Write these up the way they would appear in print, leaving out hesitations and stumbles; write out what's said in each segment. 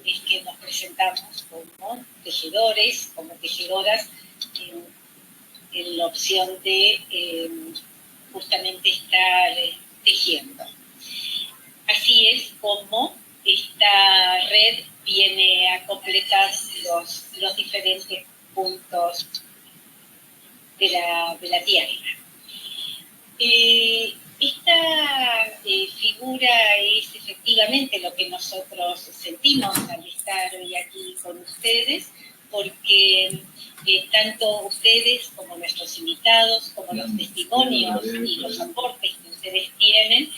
es que nos presentamos como tejedores, como tejedoras en la opción de justamente estar tejiendo. Así es como esta red viene a completar los diferentes puntos de la Tierra. Esta figura es efectivamente lo que nosotros sentimos al estar hoy aquí con ustedes, porque tanto ustedes como nuestros invitados, como los testimonios y los aportes que ustedes tienen,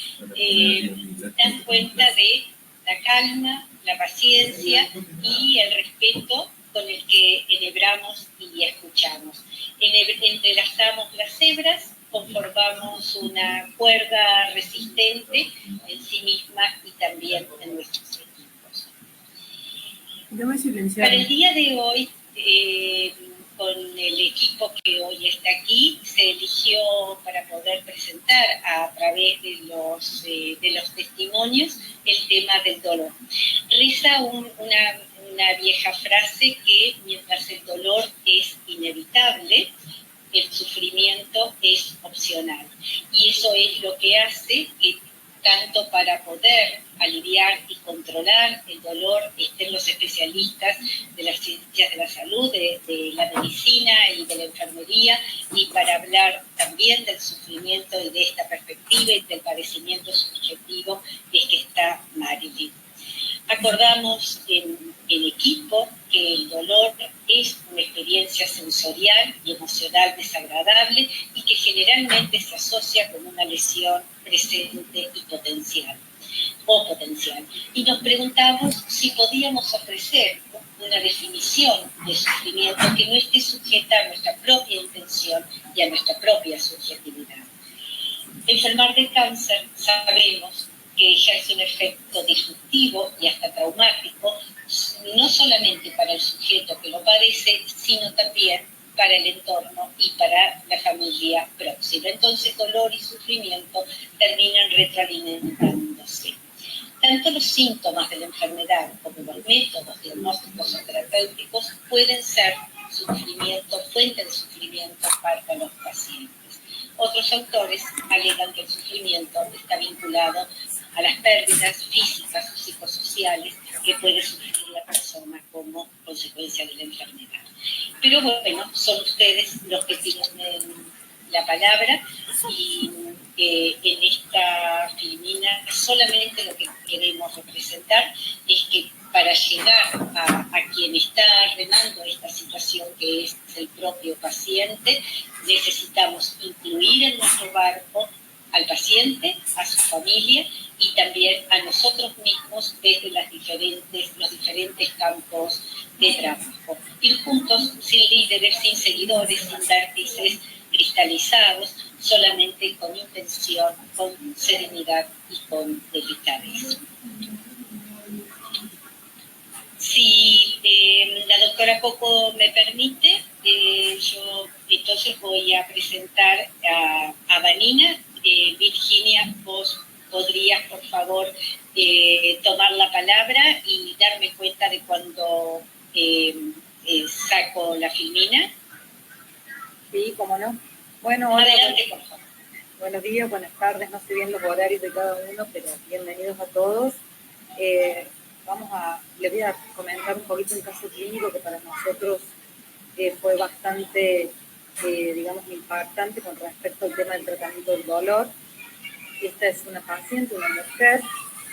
dan cuenta de la calma, la paciencia y el respeto con el que enhebramos y escuchamos. Entrelazamos las hebras, conformamos una cuerda resistente en sí misma y también en nuestros equipos. Para el día de hoy, con el equipo que hoy está aquí, se eligió para poder presentar a través de los testimonios el tema del dolor. Reza una vieja frase que mientras el dolor es inevitable, el sufrimiento es opcional. Y eso es lo que hace que tanto para poder aliviar y controlar el dolor estén los especialistas de las ciencias de la salud, de la medicina y de la enfermería, y para hablar también del sufrimiento y de esta perspectiva y del padecimiento subjetivo es que está Marilyn. Acordamos en equipo que el dolor es una experiencia sensorial y emocional desagradable y que generalmente se asocia con una lesión presente y potencial. Y nos preguntamos si podíamos ofrecer una definición de sufrimiento que no esté sujeta a nuestra propia intención y a nuestra propia subjetividad. Enfermar de cáncer sabemos que ejerce un efecto disruptivo y hasta traumático, no solamente para el sujeto que lo padece, sino también para el entorno y para la familia próxima. Entonces, dolor y sufrimiento terminan retroalimentándose. Tanto los síntomas de la enfermedad como los métodos diagnósticos o terapéuticos pueden ser fuente de sufrimiento para los pacientes. Otros autores alegan que el sufrimiento está vinculado a las pérdidas físicas o psicosociales que puede sufrir la persona como consecuencia de la enfermedad. Pero bueno, son ustedes los que tienen la palabra y en esta filmina solamente lo que queremos representar es que para llegar a quien está remando esta situación, que es el propio paciente, necesitamos incluir en nuestro barco al paciente, a su familia y también a nosotros mismos desde los diferentes campos de trabajo. Ir juntos, sin líderes, sin seguidores, sin vértices cristalizados, solamente con intención, con serenidad y con delicadeza. Si la doctora Coco me permite, yo entonces voy a presentar a Vanina. Virginia, vos podrías, por favor, tomar la palabra y darme cuenta de cuando saco la filmina. Sí, cómo no. Bueno, hola, adelante, por favor. Buenos días, buenas tardes, no sé bien los horarios de cada uno, pero bienvenidos a todos. Les voy a comentar un poquito un caso clínico que para nosotros fue bastante, impactante con respecto al tema del tratamiento del dolor. Esta es una paciente, una mujer,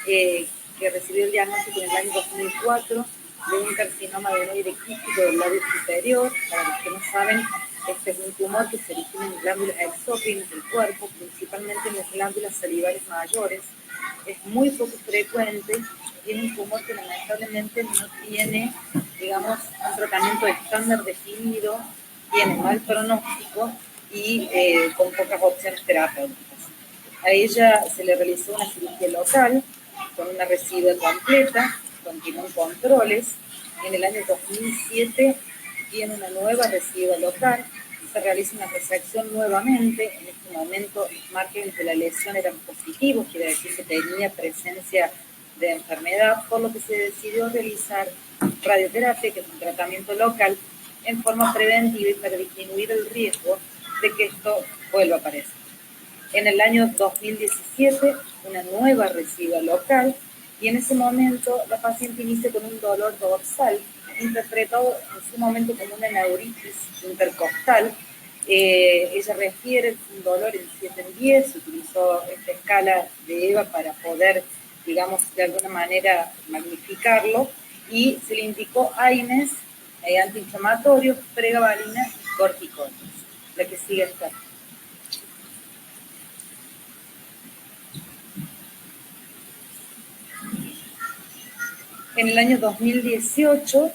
que recibió el diagnóstico en el año 2004 de un carcinoma adenoide quístico del labio superior. Para los que no saben, este es un tumor que se origina en glándulas exócrinas del cuerpo, principalmente en las glándulas salivales mayores. Es muy poco frecuente y es un tumor que lamentablemente no tiene, un tratamiento estándar definido, tiene mal pronóstico y con pocas opciones terapéuticas. A ella se le realizó una cirugía local con una recidua completa, continuó en controles. En el año 2007 tiene una nueva recidua local, se realiza una resección nuevamente. En este momento los márgenes de la lesión eran positivos, quiere decir que tenía presencia de enfermedad, por lo que se decidió realizar radioterapia, que es un tratamiento local, en forma preventiva y para disminuir el riesgo de que esto vuelva a aparecer. En el año 2017, una nueva reciba local, y en ese momento la paciente inicia con un dolor dorsal, interpretado en su momento como una neuritis intercostal. Ella refiere un dolor en 7 en 10, utilizó esta escala de EVA para poder, digamos, de alguna manera magnificarlo, y se le indicó AINES, antiinflamatorios, pregabalina y corticoides. La que sigue está. En el año 2018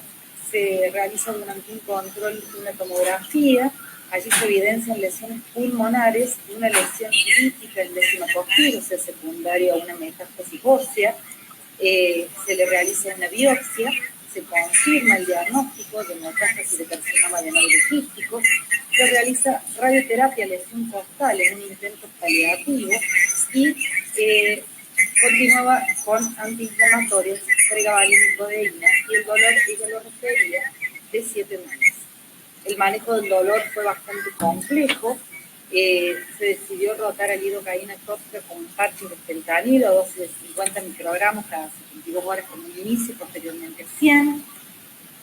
se realiza durante un control de una tomografía. Allí se evidencian lesiones pulmonares y una lesión crítica en décima costilla, o sea, secundaria a una metástasis ósea. Se le realiza una biopsia, se confirma el diagnóstico de metástasis de carcinoma de neuroquístico, se realiza radioterapia lesión costal en un intento paliativo y continuaba con antiinflamatorios, pregabalina y codeína, y el dolor ella lo refería de 7 meses. El manejo del dolor fue bastante complejo. Se decidió rotar a lidocaína tóxica con parches de fentanilo, a dosis de 50 microgramos cada 72 horas como un inicio, posteriormente 100.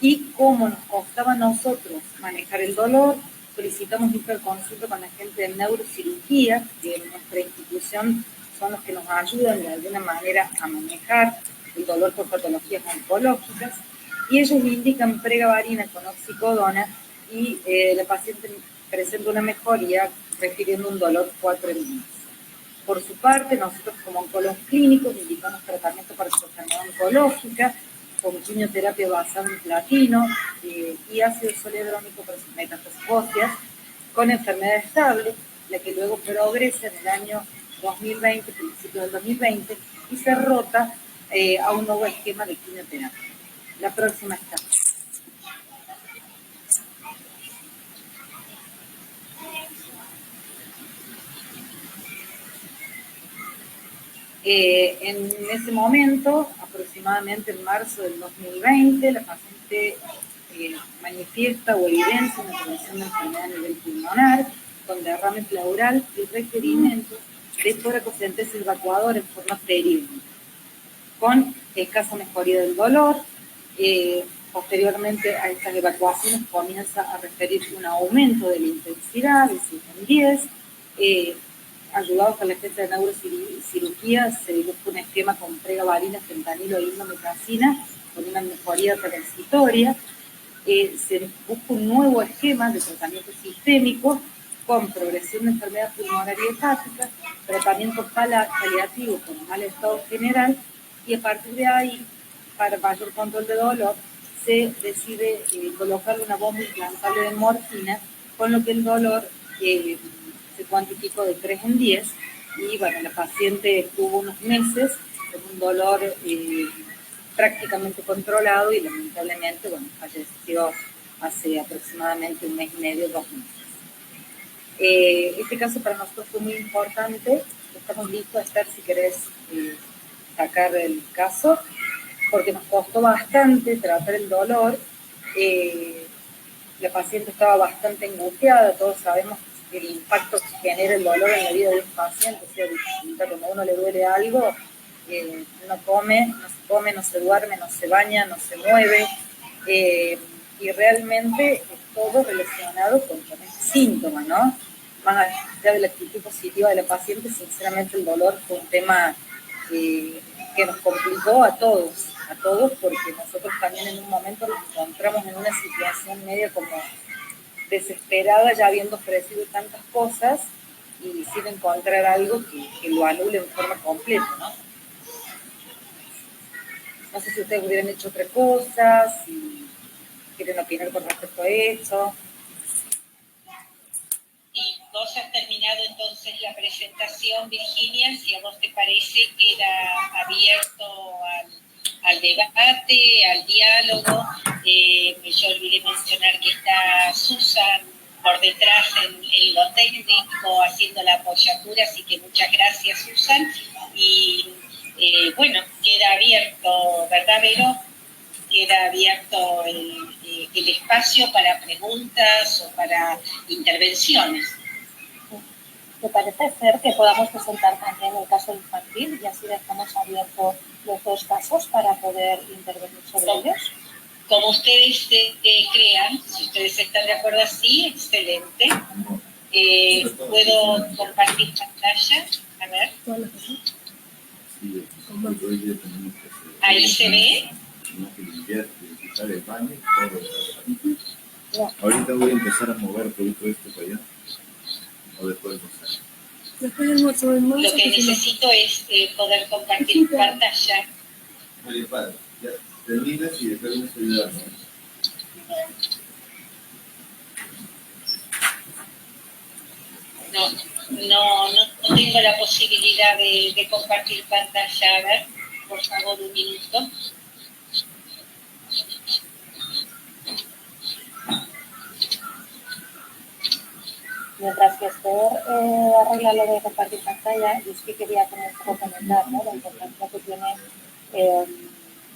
Y como nos costaba a nosotros manejar el dolor, solicitamos interconsulta con la gente de neurocirugía, que en nuestra institución son los que nos ayudan de alguna manera a manejar el dolor por patologías oncológicas, y ellos indican pregabalina con oxicodona, y la paciente presenta una mejoría refiriendo un dolor 4 en 10. Por su parte, nosotros como oncólogos clínicos indicamos tratamiento para su enfermedad oncológica, con quimioterapia basada en platino y ácido soledrónico para sus metástasis óseas, con enfermedad estable, la que luego progresa en el año 2020, principio del 2020, y se rota a un nuevo esquema de quimioterapia. La próxima está. En ese momento, aproximadamente en marzo del 2020, la paciente manifiesta o evidencia una progresión de enfermedad a nivel pulmonar, con derrame pleural y requerimiento de toracocentesis evacuador en forma periódica, con escasa mejoría del dolor. Posteriormente a estas evacuaciones comienza a referir un aumento de la intensidad de 7 en 10. Ayudados por la gente de neurocirugía, se dibuja un esquema con pregabalina, fentanilo e indometacina, con una mejoría transitoria. Se busca un nuevo esquema de tratamiento sistémico con progresión de enfermedad pulmonar y hepática, tratamiento paliativo con mal estado general, y a partir de ahí, para mayor control de dolor, se decide colocar una bomba implantable de morfina, con lo que el dolor se cuantificó de 3 en 10, y bueno, la paciente estuvo unos meses con un dolor prácticamente controlado, y lamentablemente, bueno, falleció hace aproximadamente 1 mes y medio, 2 meses. Este caso para nosotros fue muy importante. Estamos listos a estar, si querés, sacar el caso, porque nos costó bastante tratar el dolor. La paciente estaba bastante angustiada. Todos sabemos el impacto que genera el dolor en la vida de un paciente. O sea, cuando a uno le duele algo, no come, no se duerme, no se baña, no se mueve, y realmente es todo relacionado con este síntoma, ¿no? Más allá de la actitud positiva de la paciente, sinceramente el dolor fue un tema que nos complicó a todos, porque nosotros también en un momento nos encontramos en una situación media como desesperada, ya habiendo ofrecido tantas cosas y sin encontrar algo que lo anule de forma completa, ¿no? No sé si ustedes hubieran hecho otra cosa, si quieren opinar con respecto a esto. Y vos has terminado entonces la presentación, Virginia, si a vos te parece que era abierto al debate, al diálogo. Yo olvidé mencionar que está Susan por detrás en lo técnico haciendo la apoyatura, así que muchas gracias, Susan. Y bueno, queda abierto, ¿verdad, Vero? Queda abierto el espacio para preguntas o para intervenciones. ¿Te parece ser que podamos presentar también el caso infantil y así dejamos abiertos los dos casos para poder intervenir sobre ellos? Como ustedes crean, si ustedes están de acuerdo así, excelente. ¿Puedo compartir pantalla? A ver. Ahí se ve. Ahorita voy a empezar a mover todo esto para allá. O después Lo que necesito es poder compartir pantalla. Oye, padre, ya terminas y después vienes a ayudarme. No tengo la posibilidad de compartir pantalla. A ver, por favor, un minuto. Mientras que Esther arregla lo de compartir pantalla, yo sí quería como un poco comentar, ¿no?, la importancia que tiene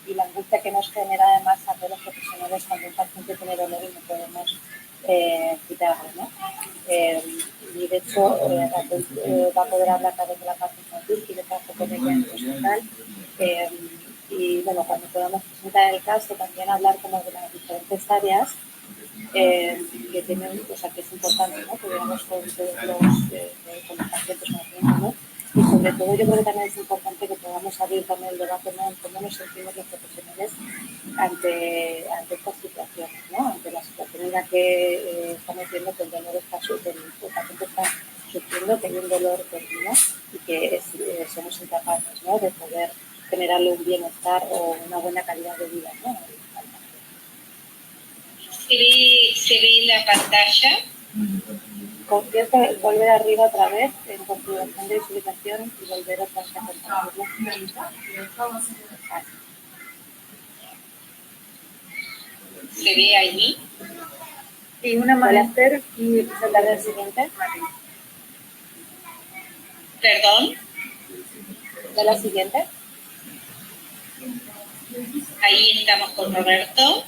y la angustia que nos genera además a todos los profesionales cuando un paciente tiene dolor y no podemos quitarlo, ¿no? Y de hecho Raquel va a poder hablar también de la parte infantil, que yo trabajo con ella en el hospital. Y bueno, cuando podamos presentar el caso, también hablar como de las diferentes áreas que tienen, o sea, que es importante, ¿no?, que veamos con todos con los pacientes, ¿no? Y sobre todo yo creo que también es importante que podamos abrir también el debate, ¿no?, en cómo nos sentimos los profesionales ante estas situaciones, ¿no?, ante la situación en la que estamos viendo que el dolor está el paciente está sufriendo, que hay un dolor continuo y que somos incapaces, ¿no?, de poder generarle un bienestar o una buena calidad de vida, ¿no? ¿Se ve la pantalla? Tienes que volver arriba otra vez en configuración de visualización y volver otra vez a compartirlo. ¿Se ve ahí? Sí, una máster y presentar el siguiente. ¿Perdón? ¿De la siguiente? Ahí estamos con Roberto.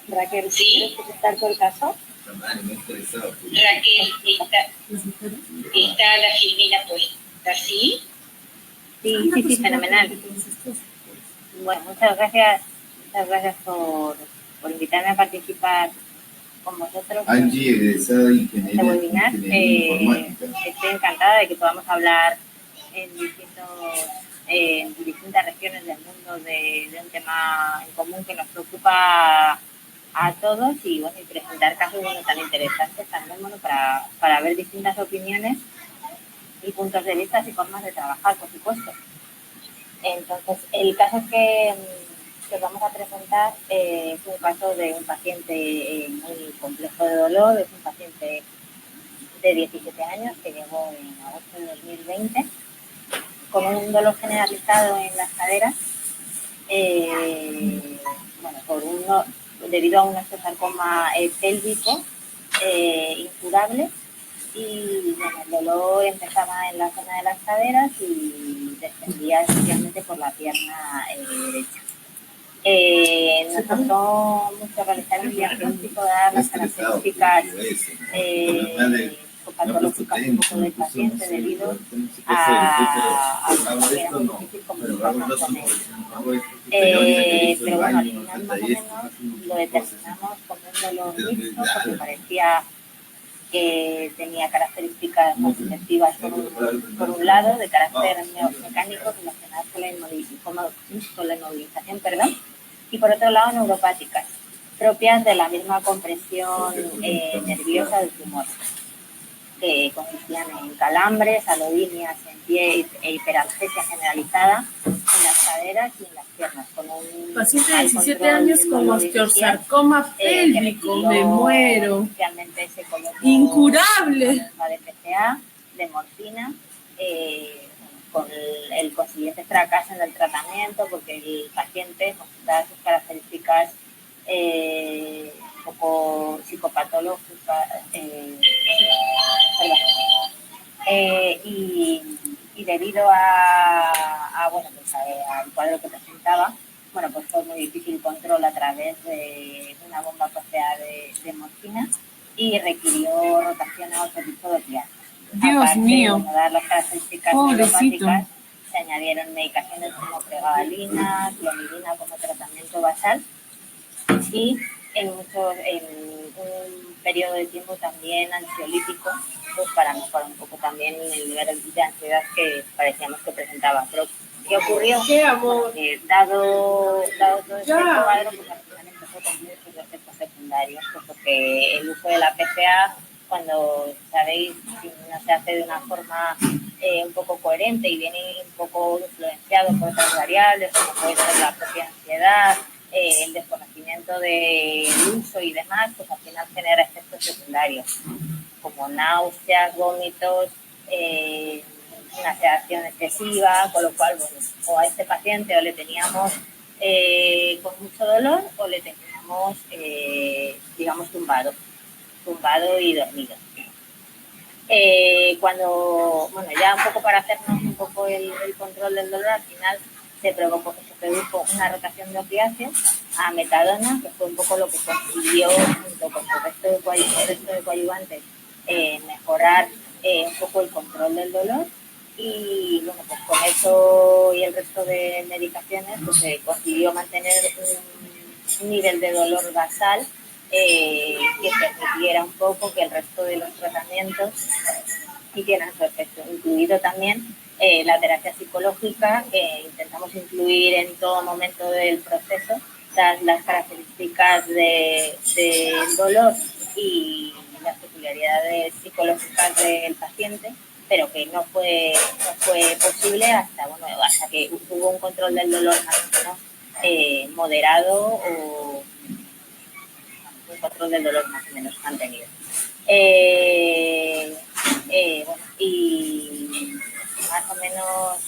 Raquel, sí. ¿quieres presentar todo el caso? Raquel, está la filmina puesta, ¿sí? Sí, fenomenal. Bueno, muchas gracias por invitarme a participar con vosotros Angie, egresada de en este webinar. Estoy encantada de que podamos hablar en distintas regiones del mundo de un tema en común que nos preocupa a todos y bueno, y presentar casos tan interesantes también, bueno, para ver distintas opiniones y puntos de vista y formas de trabajar, por supuesto. Entonces, el caso que vamos a presentar es un caso de un paciente muy complejo de dolor. Es un paciente de 17 años que llegó en agosto de 2020 con un dolor generalizado en las caderas, bueno, debido a un osteosarcoma pélvico incurable. Y bueno, el dolor empezaba en la zona de las caderas y descendía especialmente por la pierna derecha. Nos costó mucho realizar un diagnóstico, dar las características patológicas un poco del paciente debido a que era muy difícil comunicarnos con él. Pero bueno, al final más o menos lo determinamos como un dolor mixto porque parecía que tenía características constitutivas por un lado, de carácter mecánico relacionadas con la inmovilización, y por otro lado neuropáticas, propias de la misma compresión nerviosa del tumor, que consistían en calambres, alodinias en pie e hiperalgesia generalizada en las caderas y en las piernas. Con un paciente de 17 años con osteosarcoma pélvico, me muero. Incurable. De PCA, de morfina, con el consiguiente fracaso en el tratamiento, porque el paciente, con todas sus características un poco psicopatológicas, y y debido al cuadro que presentaba, bueno, pues fue muy difícil control a través de una bomba postea de morfina y requirió rotación a otro tipo de opiáceos. Dios Aparte, mío. bueno, dar las características Pobrecito. neuropáticas, se añadieron medicaciones como pregabalina, clomidina como tratamiento basal y en un periodo de tiempo también ansiolítico, pues para mejorar un poco también el nivel de ansiedad que parecíamos que presentaba. Pero, ¿qué ocurrió? ¿Qué, amor? Dado todo este Ya. cuadro, pues al final empezó con muchos efectos secundarios, pues porque el uso de la PCA, cuando sabéis, si no se hace de una forma un poco coherente y viene un poco influenciado por otras variables, como puede ser la propia ansiedad, el desconocimiento del uso y demás, pues al final genera efectos secundarios, como náuseas, vómitos, una sedación excesiva, con lo cual, bueno, o a este paciente o le teníamos con mucho dolor o le teníamos, digamos, tumbado y dormido. Ya un poco para hacernos un poco el control del dolor, al final se produjo una rotación de opiáceos a metadona, que fue un poco lo que consiguió, junto con el resto de coadyuvantes, mejorar un poco el control del dolor. Y bueno, pues con eso y el resto de medicaciones, pues se consiguió mantener un nivel de dolor basal que permitiera un poco que el resto de los tratamientos hicieran su efecto, incluido también la terapia psicológica, que intentamos incluir en todo momento del proceso las características del dolor y las peculiaridades psicológicas del paciente, pero que no fue posible hasta que hubo un control del dolor más o menos moderado o un control del dolor más o menos mantenido. Y más o menos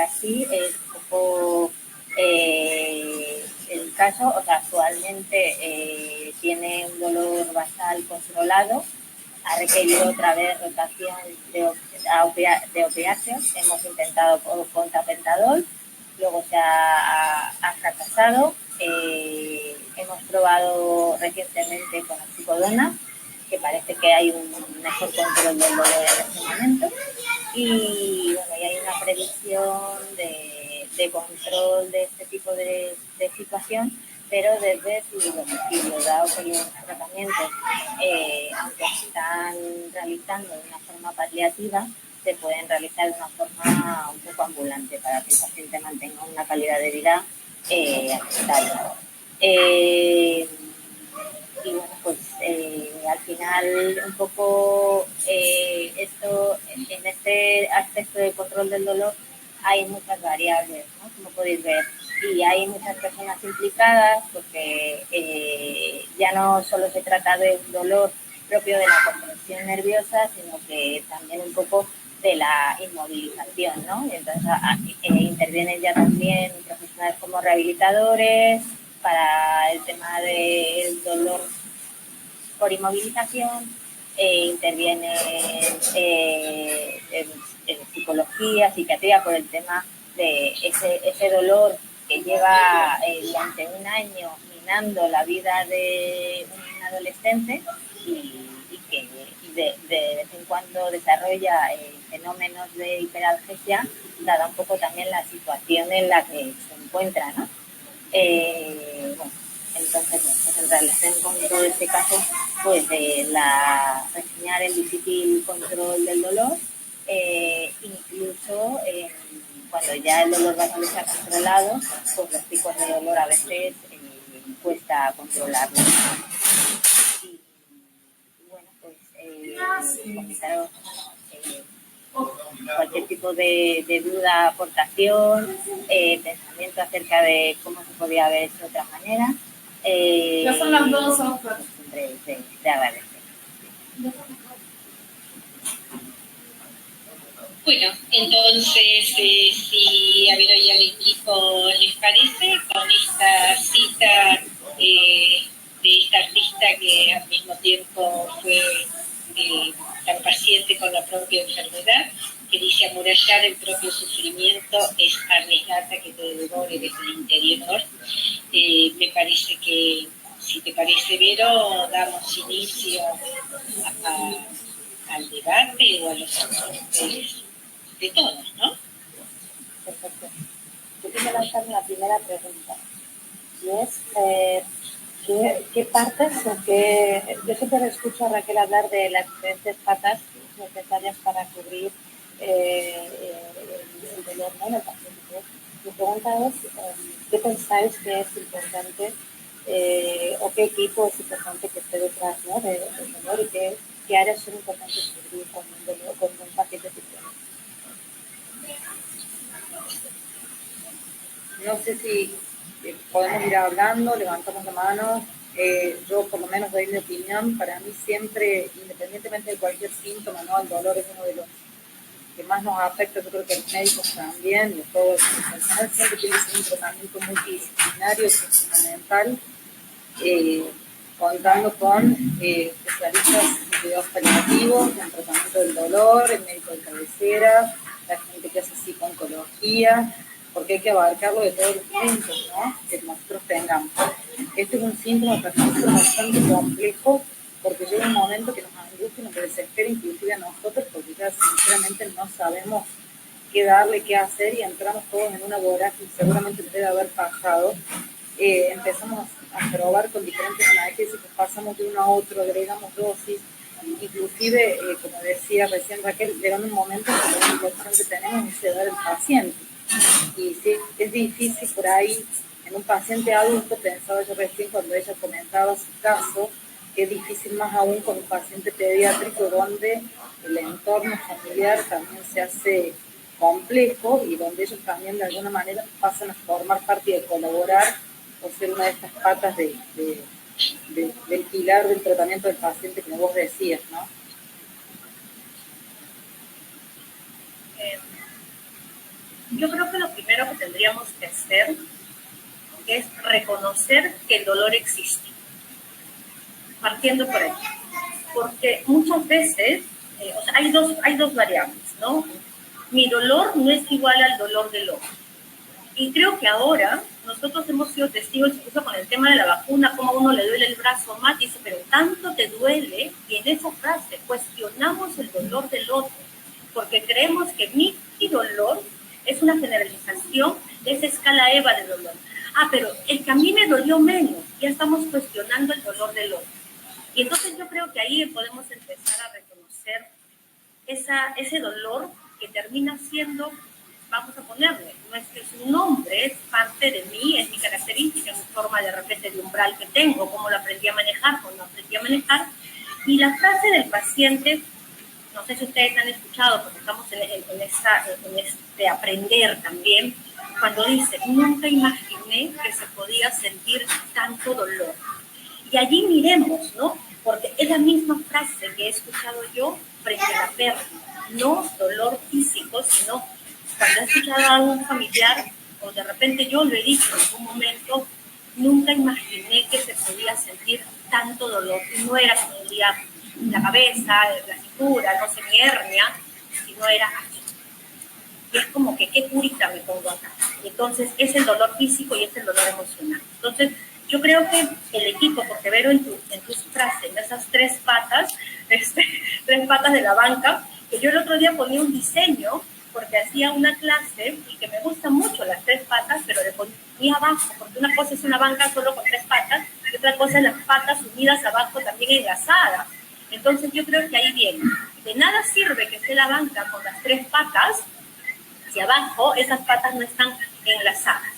así es un poco el caso. O sea, actualmente tiene un dolor basal controlado, ha requerido otra vez rotación de opiáceos. Hemos intentado con tapentadol, luego se ha fracasado. Hemos probado recientemente con oxicodona, que parece que hay un mejor control del dolor en este momento. Y bueno, y hay una previsión de control de este tipo de situación, pero desde su domicilio, dado que los tratamientos, aunque se están realizando de una forma paliativa, se pueden realizar de una forma un poco ambulante para que el paciente mantenga una calidad de vida aceptable. Y bueno, pues al final un poco esto, en este aspecto de control del dolor hay muchas variables, ¿no? Como podéis ver, y hay muchas personas implicadas porque ya no solo se trata de un dolor propio de la compresión nerviosa, sino que también un poco de la inmovilización, ¿no? Entonces intervienen ya también profesionales como rehabilitadores para el tema del dolor por inmovilización, interviene en psicología, psiquiatría por el tema de ese dolor que lleva durante un año minando la vida de un adolescente y que de vez en cuando desarrolla fenómenos de hiperalgesia, dada un poco también la situación en la que se encuentra, ¿no? Entonces, pues en relación con todo este caso, pues reseñar el difícil control del dolor, incluso cuando ya el dolor basal está controlado, pues los picos de dolor a veces cuesta controlarlos. Y bueno, pues comentaros cualquier tipo de duda, aportación, pensamiento acerca de cómo se podía haber hecho de otra manera. Ya son las 2, Oscar. Siempre se agradece. Bueno, entonces, si a Vero y al equipo les parece, con esta cita de esta artista que al mismo tiempo fue tan paciente justamente con la propia enfermedad, que dice amurallar el propio sufrimiento es arriesgarte a que te devore desde el interior. Me parece que, si te parece, Vero, damos inicio al debate o a los aportes de todos, ¿no? Perfecto. Yo quiero lanzar una primera pregunta, y es, ¿qué partes o qué...? Yo siempre escucho a Raquel hablar de las diferentes patas necesarias para cubrir el dolor, ¿no?, del paciente. Mi pregunta es, ¿qué pensáis que es importante o qué equipo es importante que esté detrás, ¿no?, del dolor, y qué áreas son importantes cubrir con un paciente psiquiátrico? No sé si podemos ir hablando, levantamos la mano. Yo por lo menos doy mi opinión. Para mí siempre, independientemente de cualquier síntoma, ¿no?, el dolor es uno de los que más nos afecta. Yo creo que los médicos también, y todo el personal siempre tiene que ser un tratamiento multidisciplinario, que es fundamental, contando con especialistas en cuidados paliativos, en tratamiento del dolor, el médico de cabecera, la gente que hace psico-oncología, porque hay que abarcarlo de todos los puntos, ¿no?, que nosotros tengamos. Este es un síntoma bastante complejo, porque llega un momento que nos angustia, nos desespera, inclusive a nosotros, porque ya sinceramente no sabemos qué darle, qué hacer, y entramos todos en una vorágine, seguramente debe haber pasado. Empezamos a probar con diferentes analgésicos, pasamos de uno a otro, agregamos dosis, inclusive, como decía recién Raquel, llega un momento en que la situación que tenemos es sedar al paciente. Y sí, es difícil por ahí, en un paciente adulto, pensaba yo recién cuando ella comentaba su caso, que es difícil más aún con un paciente pediátrico donde el entorno familiar también se hace complejo y donde ellos también de alguna manera pasan a formar parte y de colaborar o ser una de estas patas del pilar del tratamiento del paciente, como vos decías, ¿no? Yo creo que lo primero que tendríamos que hacer es reconocer que el dolor existe, partiendo por ahí. Porque muchas veces, o sea, hay dos variables, ¿no? Mi dolor no es igual al dolor del otro. Y creo que ahora nosotros hemos sido testigos, incluso con el tema de la vacuna, como a uno le duele el brazo más, dice, pero tanto te duele, y en esa frase cuestionamos el dolor del otro, porque creemos que mi dolor es una generalización de esa escala EVA de dolor. Ah, pero el que a mí me dolió menos, ya estamos cuestionando el dolor del otro. Y entonces yo creo que ahí podemos empezar a reconocer ese dolor que termina siendo, vamos a ponerle, no es que es un nombre, es parte de mí, es mi característica, es mi forma de repente de umbral que tengo, cómo lo aprendí a manejar, cómo lo aprendí a manejar. Y la frase del paciente, no sé si ustedes han escuchado, porque estamos en este aprender también, cuando dice, nunca imaginé que se podía sentir tanto dolor. Y allí miremos, ¿no? Porque es la misma frase que he escuchado yo frente a la pérdida. No dolor físico, sino cuando he escuchado a un familiar, o de repente yo lo he dicho en algún momento, nunca imaginé que se podía sentir tanto dolor. Y no era que me dolía la cabeza, la cintura, no sé, mi hernia, sino era aquí. Y es como que qué purita me pongo acá. Entonces es el dolor físico y es el dolor emocional. Entonces yo creo que el equipo, porque Vero en tus frases, en esas tres patas de la banca, que yo el otro día ponía un diseño, porque hacía una clase y que me gustan mucho las tres patas, pero le ponía abajo, porque una cosa es una banca solo con tres patas, y otra cosa es las patas unidas abajo también enlazadas. Entonces yo creo que ahí viene. De nada sirve que esté la banca con las tres patas si abajo esas patas no están enlazadas.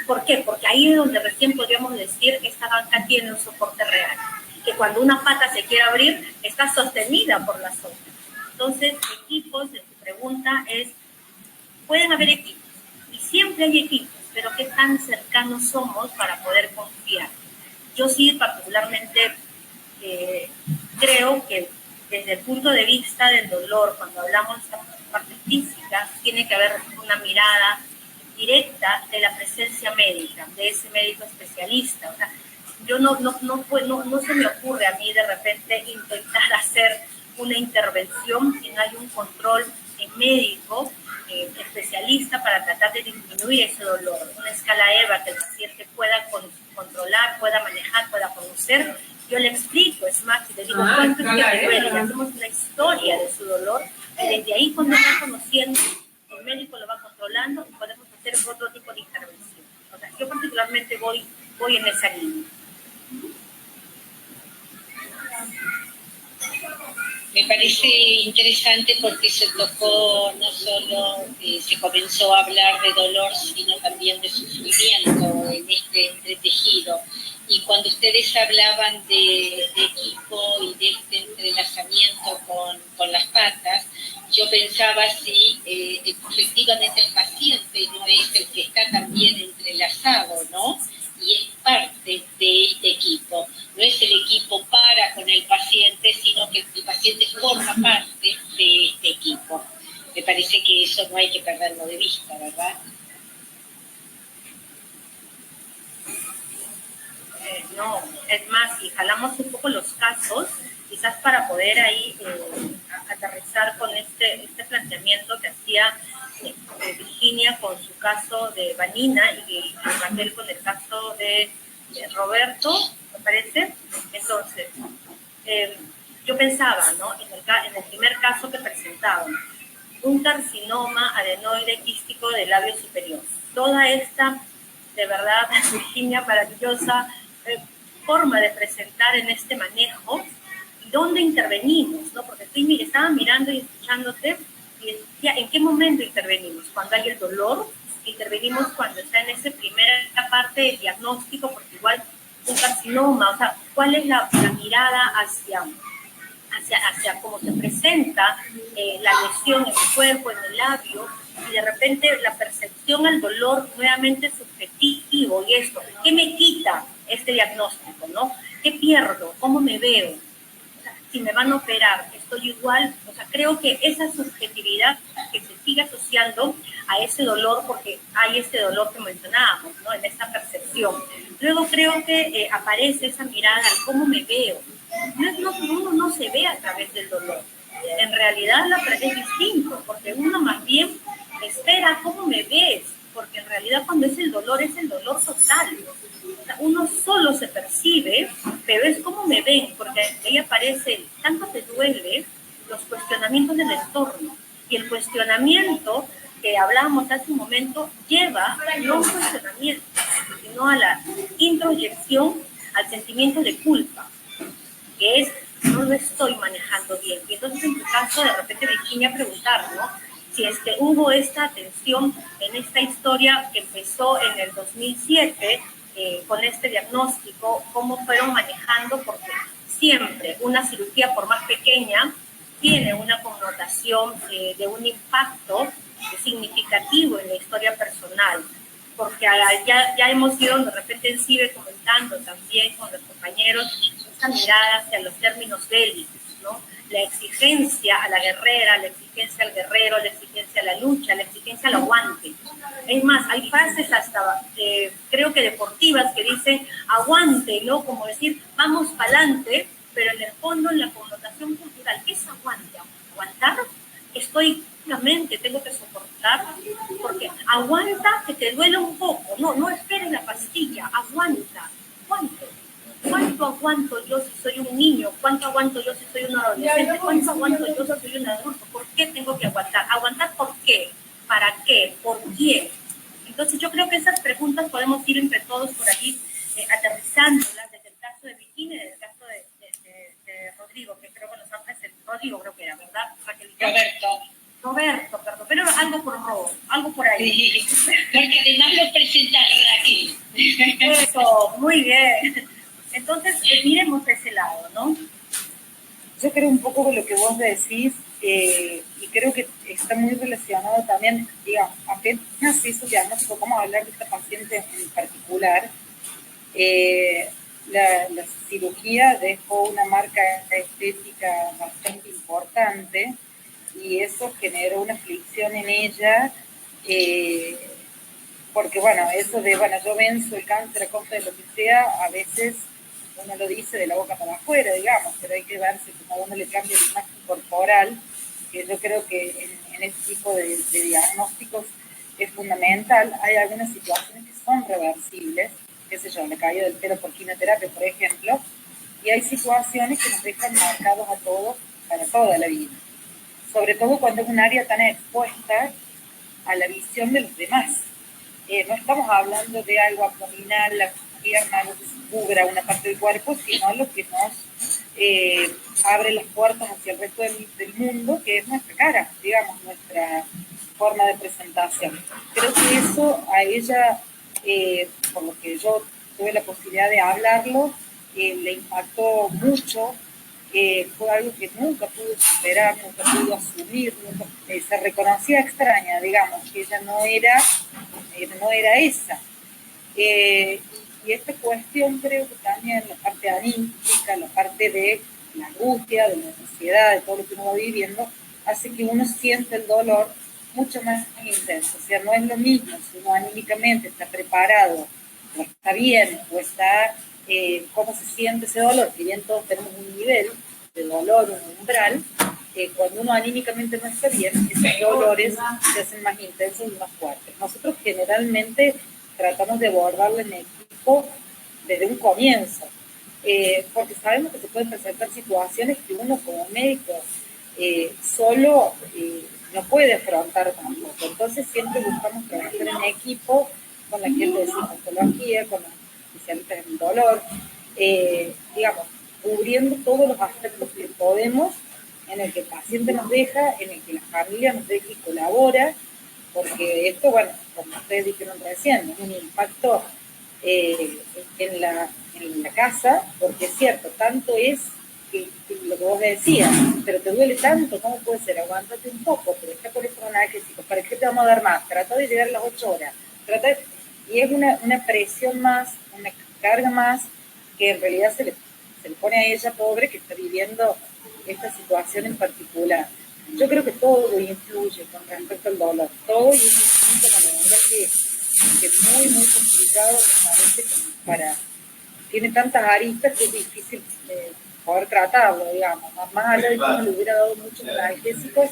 ¿Por qué? Porque ahí es donde recién podríamos decir que esta banca tiene un soporte real, que cuando una pata se quiere abrir está sostenida por las otras. Entonces, equipos, de tu pregunta es, pueden haber equipos, y siempre hay equipos, pero ¿qué tan cercanos somos para poder confiar? Yo sí particularmente creo que desde el punto de vista del dolor, cuando hablamos de esta parte física, tiene que haber una mirada directa de la presencia médica, de ese médico especialista. O sea, yo no se me ocurre a mí de repente intentar hacer una intervención, si no hay un control médico especialista para tratar de disminuir ese dolor. Una escala EVA que el paciente pueda controlar, pueda manejar, pueda conocer. Yo le explico, es más, si le digo cuánto es que me duele, le hacemos una historia de su dolor, y desde ahí cuando va conociendo, el médico lo va controlando y podemos hacer otro tipo de intervención. O sea, yo particularmente voy en esa línea. Me parece interesante porque se tocó, no solo se comenzó a hablar de dolor, sino también de sufrimiento en este entretejido. Y cuando ustedes hablaban de equipo y de este entrelazamiento con las patas, yo pensaba si efectivamente el paciente no es el que está también entrelazado, ¿no? Y es parte de este equipo. No es el equipo para con el paciente, sino que el paciente forma parte de este equipo. Me parece que eso no hay que perderlo de vista, ¿verdad? No, es más, si jalamos un poco los casos, quizás para poder ahí aterrizar con este planteamiento que hacía Virginia con su caso de Vanina y Raquel con el caso de Roberto, me parece. Entonces, yo pensaba, ¿no? En el primer caso que presentaban, un carcinoma adenoide quístico del labio superior. Toda esta, de verdad, Virginia, maravillosa forma de presentar en este manejo, ¿dónde intervenimos? ¿No? Porque estaba mirando y escuchándote, y decía, ¿en qué momento intervenimos? Cuando hay el dolor, intervenimos cuando está en esa primera parte del diagnóstico, porque igual un carcinoma, o sea, ¿cuál es la mirada hacia cómo se presenta la lesión en el cuerpo, en el labio, y de repente la percepción al dolor nuevamente subjetivo, y esto, ¿qué me quita este diagnóstico, no? ¿Qué pierdo? ¿Cómo me veo? O sea, si me van a operar, estoy igual. O sea, creo que esa subjetividad que se sigue asociando a ese dolor, porque hay este dolor que mencionábamos, ¿no? En esta percepción. Luego creo que aparece esa mirada al cómo me veo. Uno no se ve a través del dolor. En realidad es distinto, porque uno más bien espera cómo me ves, porque en realidad cuando es el dolor total. O sea, uno solo se percibe, pero es cómo me ven, porque ahí aparece, tanto te duele, los cuestionamientos del entorno. Y el cuestionamiento que hablábamos hace un momento lleva no a un cuestionamiento, sino a la introyección, al sentimiento de culpa, que es, no lo estoy manejando bien. Y entonces en tu caso, de repente Virginia preguntar, ¿no? Si hubo esta atención en esta historia que empezó en el 2007, con este diagnóstico, cómo fueron manejando, porque siempre una cirugía, por más pequeña, tiene una connotación de un impacto significativo en la historia personal, porque ya hemos ido de repente en CIBE comentando también con los compañeros esta mirada hacia los términos bélicos, ¿no? La exigencia a la guerrera, la exigencia al guerrero, la exigencia a la lucha, la exigencia al aguante. Es más, hay frases hasta, creo que deportivas, que dicen aguante, ¿no? Como decir, vamos para adelante, pero en el fondo, en la connotación cultural, ¿qué es aguante? ¿Aguantar? Estoicamente tengo que soportar, porque aguanta que te duele un poco, no esperes la pastilla, aguanta. ¿Cuánto aguanto yo si soy un niño? ¿Cuánto aguanto yo si soy un adolescente? ¿Cuánto aguanto yo si soy un adulto? ¿Por qué tengo que aguantar? ¿Aguantar por qué? ¿Para qué? ¿Por quién? Entonces yo creo que esas preguntas podemos ir entre todos por allí aterrizándolas, desde el caso de Virginia y desde el caso de Rodrigo, que creo que nos han presentado. Rodrigo creo que era, ¿verdad? Roberto, perdón, pero algo por Robo, algo por ahí. Sí, porque además lo presenta Raquel. Eso, muy bien. Entonces, miremos ese lado, ¿no? Yo creo un poco con lo que vos decís, y creo que está muy relacionado también, digamos, apenas hizo diagnóstico, vamos a hablar de esta paciente en particular. La cirugía dejó una marca estética bastante importante y eso generó una aflicción en ella, porque bueno, eso de, bueno, yo venzo el cáncer a costa de lo que sea, a veces uno lo dice de la boca para afuera, digamos, pero hay que verse como uno le cambia la imagen corporal, que yo creo que en este tipo de diagnósticos es fundamental. Hay algunas situaciones que son reversibles, qué sé yo, la caída del pelo por quimioterapia, por ejemplo, y hay situaciones que nos dejan marcados a todos para toda la vida, sobre todo cuando es un área tan expuesta a la visión de los demás. No estamos hablando de algo abdominal, la pierna, algo que se cubra una parte del cuerpo, sino lo que nos abre las puertas hacia el resto del mundo, que es nuestra cara, digamos, nuestra forma de presentación. Creo que eso a ella, por lo que yo tuve la posibilidad de hablarlo, le impactó mucho. Fue algo que nunca pudo superar, nunca pudo asumir, nunca, se reconocía extraña, digamos, que ella no era esa. Y esta cuestión creo que también la parte anímica, la parte de la angustia, de la ansiedad, de todo lo que uno va viviendo, hace que uno sienta el dolor mucho más intenso. O sea, no es lo mismo si uno anímicamente está preparado, o está bien, o está cómo se siente ese dolor, que bien todos tenemos un nivel de dolor, un umbral. Cuando uno anímicamente no está bien, esos dolores se hacen más intensos y más fuertes. Nosotros generalmente tratamos de abordarlo en equipo desde un comienzo, porque sabemos que se pueden presentar situaciones que uno como médico solo no puede afrontar tampoco. Entonces siempre buscamos trabajar en equipo con la gente de psicología, con los especialistas en dolor, digamos, cubriendo todos los aspectos que podemos, en el que el paciente nos deja, en el que la familia nos deja y colabora, porque esto, bueno, como ustedes dijeron recién, es un impacto en la casa, porque es cierto, tanto es que lo que vos decías, pero te duele tanto, ¿cómo puede ser? Aguántate un poco, pero está con estos analgésicos, ¿para qué te vamos a dar más? Trata de llegar a las 8 horas, y es una presión más, una carga más, que en realidad se le pone a ella, pobre, que está viviendo esta situación en particular. Yo creo que todo influye con respecto al dolor, todo, y es un punto que es muy, muy complicado, tiene tantas aristas que es difícil poder tratarlo, digamos. Más allá de que uno le hubiera dado muchos analgésicos,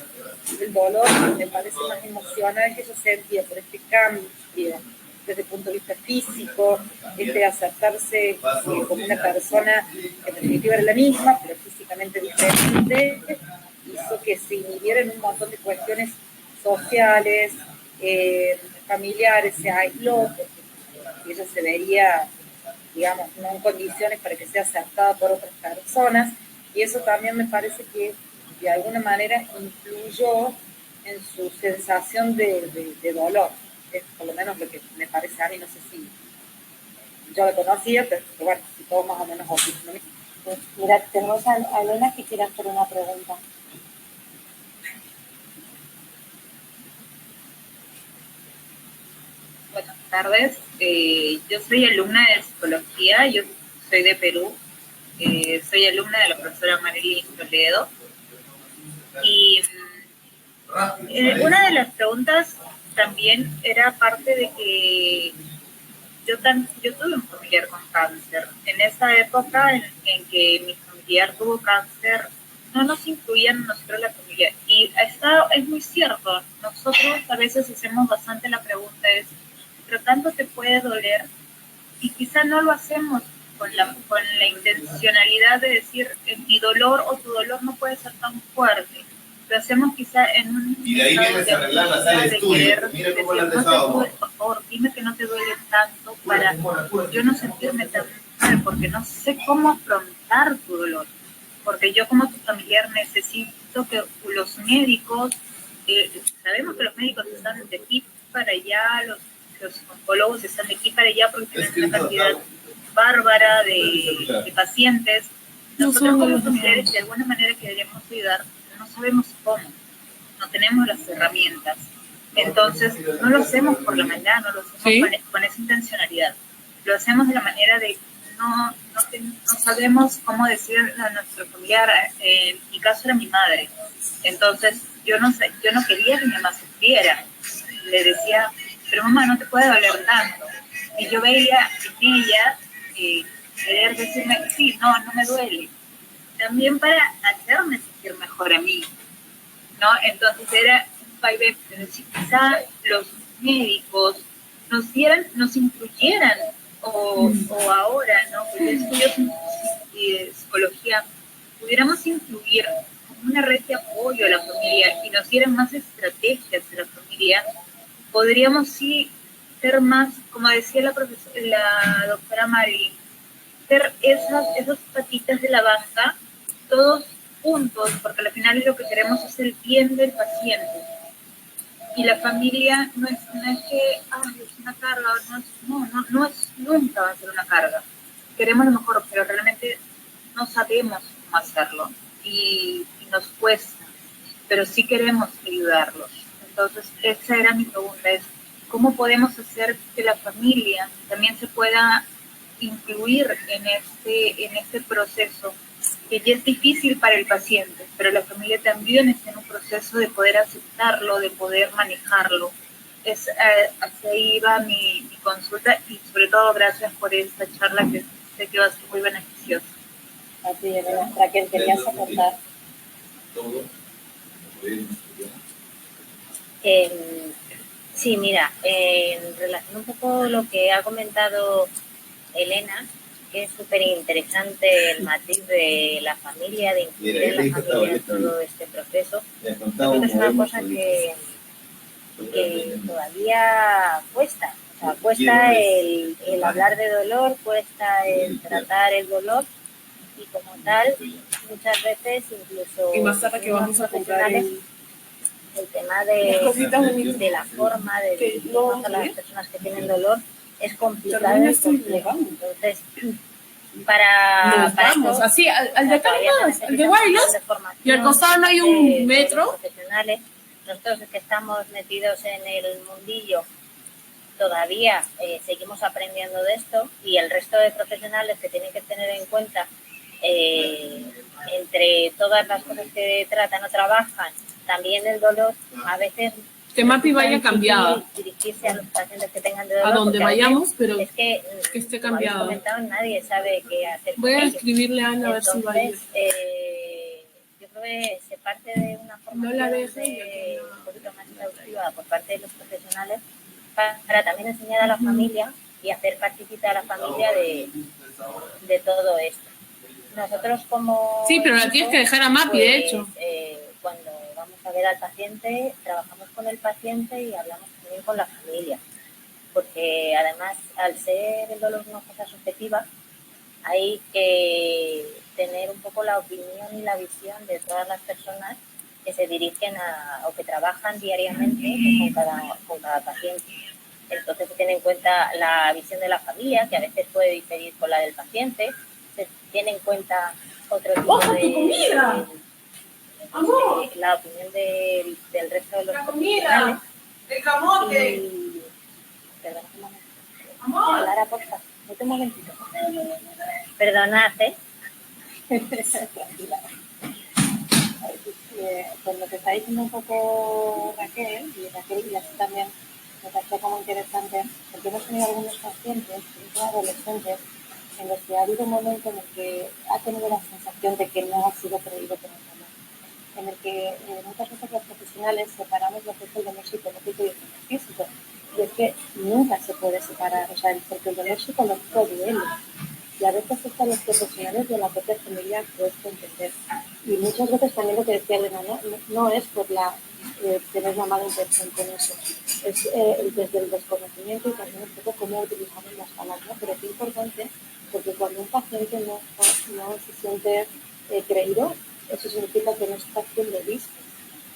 el dolor me parece más emocional que yo sentía por este cambio, desde el punto de vista físico, aceptarse como una persona que en definitiva era la misma, pero físicamente diferente, hizo que se inhibieran un montón de cuestiones sociales, familiares, se aisló, porque ella se veía, digamos, no en condiciones para que sea aceptada por otras personas, y eso también me parece que de alguna manera influyó en su sensación de dolor. Es por lo menos lo que me parece a mí, no sé si yo la conocía, pero bueno, si todos más o menos opinan. Pues mira, tenemos a Elena que quiere hacer una pregunta. Buenas tardes, yo soy alumna de psicología, yo soy de Perú, soy alumna de la profesora Marilyn Toledo, y una de las preguntas también era parte de que yo tuve un familiar con cáncer. En esa época en que mi familiar tuvo cáncer, no nos incluían nosotros la familia, y es muy cierto, nosotros a veces hacemos bastante la pregunta pero tanto te puede doler, y quizá no lo hacemos con la intencionalidad de decir mi dolor o tu dolor no puede ser tan fuerte. Lo hacemos quizá en un y de ahí vienes a arreglar la sala de estudio. Mira cómo la has dejado. Por favor, dime que no te duele tanto para yo no sentirme tan mal, porque no sé cómo afrontar tu dolor. Porque yo como tu familiar necesito que los médicos, sabemos que los médicos están de aquí para allá, los oncólogos están de aquí para allá porque tienen una cantidad bárbara de pacientes. Nosotros como familiares de alguna manera queremos ayudar, no sabemos cómo, no tenemos las herramientas. Entonces no lo hacemos por la maldad, no lo hacemos con esa intencionalidad. Lo hacemos de la manera de no sabemos cómo decirle a nuestro familiar. En mi caso era mi madre. Entonces yo no quería que mi mamá sufriera. Le decía, pero mamá, no te puede doler tanto. Y yo veía en ella querer decirme, sí, no me duele, también para hacerme sentir mejor a mí, ¿no? Entonces era un vaivén, pero si quizá los médicos nos incluyeran, o ahora, ¿no? Pues yo estudio psicología, pudiéramos incluir como una red de apoyo a la familia y nos dieran más estrategias a la familia, podríamos sí ser más, como decía la doctora Mari, ser esas patitas de la vaca, todos juntos, porque al final lo que queremos es el bien del paciente. Y la familia no es que es una carga, nunca va a ser una carga. Queremos lo mejor, pero realmente no sabemos cómo hacerlo y nos cuesta, pero sí queremos ayudarlos. Entonces, esa era mi pregunta, es ¿cómo podemos hacer que la familia también se pueda incluir en este proceso que ya es difícil para el paciente, pero la familia también está en un proceso de poder aceptarlo, de poder manejarlo? Hacia ahí va mi consulta y sobre todo gracias por esta charla que sé que va a ser muy beneficiosa. Así es, Raquel, querías aportar. Sí, mira, en relación un poco lo que ha comentado Elena, que es súper interesante el matiz de la familia, de incluir en la familia en todo este proceso. Creo que es una cosa que todavía cuesta. O sea, cuesta el hablar de dolor, cuesta el tratar el dolor y como tal, muchas veces incluso Y más tarde que vamos a comprar el tema de la forma de dirigirnos a las personas que tienen dolor es complicado y complejo. Entonces, para vamos, eso, así, al de acá más, al de Guaylas, y al costado no hay un metro. Profesionales, nosotros que estamos metidos en el mundillo, todavía seguimos aprendiendo de esto y el resto de profesionales que tienen que tener en cuenta entre todas las cosas que tratan o trabajan, también el dolor, a veces que Mapi vaya cambiada. Dirigirse a los pacientes que tengan dolor. A donde vayamos, pero es que esté cambiado. Nadie sabe qué hacer. Voy a escribirle a Ana a ver si va a ir. Yo creo que se parte de una forma un poquito más exhaustiva por parte de los profesionales para también enseñar a la familia y hacer participar a la familia de todo esto. Nosotros como... Sí, pero la tienes que dejar a Mapi, de hecho. Cuando vamos a ver al paciente, trabajamos con el paciente y hablamos también con la familia. Porque además, al ser el dolor una cosa subjetiva, hay que tener un poco la opinión y la visión de todas las personas que se dirigen o que trabajan diariamente con cada paciente. Entonces se tiene en cuenta la visión de la familia, que a veces puede diferir con la del paciente. Se tiene en cuenta otro tipo de la opinión del resto de los profesionales. ¡El camote! Perdón, un momento. Lara, por favor, un momentito. Perdonad, Pues lo que está diciendo un poco Raquel, y así también me pareció como interesante, porque hemos tenido algunos pacientes, adolescentes, en los que ha habido un momento en el que ha tenido la sensación de que no ha sido creído por el dolor, en el que muchas veces los profesionales separamos lo que es el dolor psicológico y el dolor físico, y es que nunca se puede separar, o sea, porque el dolor psicológico duele, y a veces están los profesionales de la propia familia cuesta entender, y muchas veces también lo que decía Elena, no es por tener una mala intención con eso, es desde el desconocimiento y también un poco cómo utilizamos las palabras, pero es importante porque cuando un paciente no se siente creído, eso significa que no está siendo visto.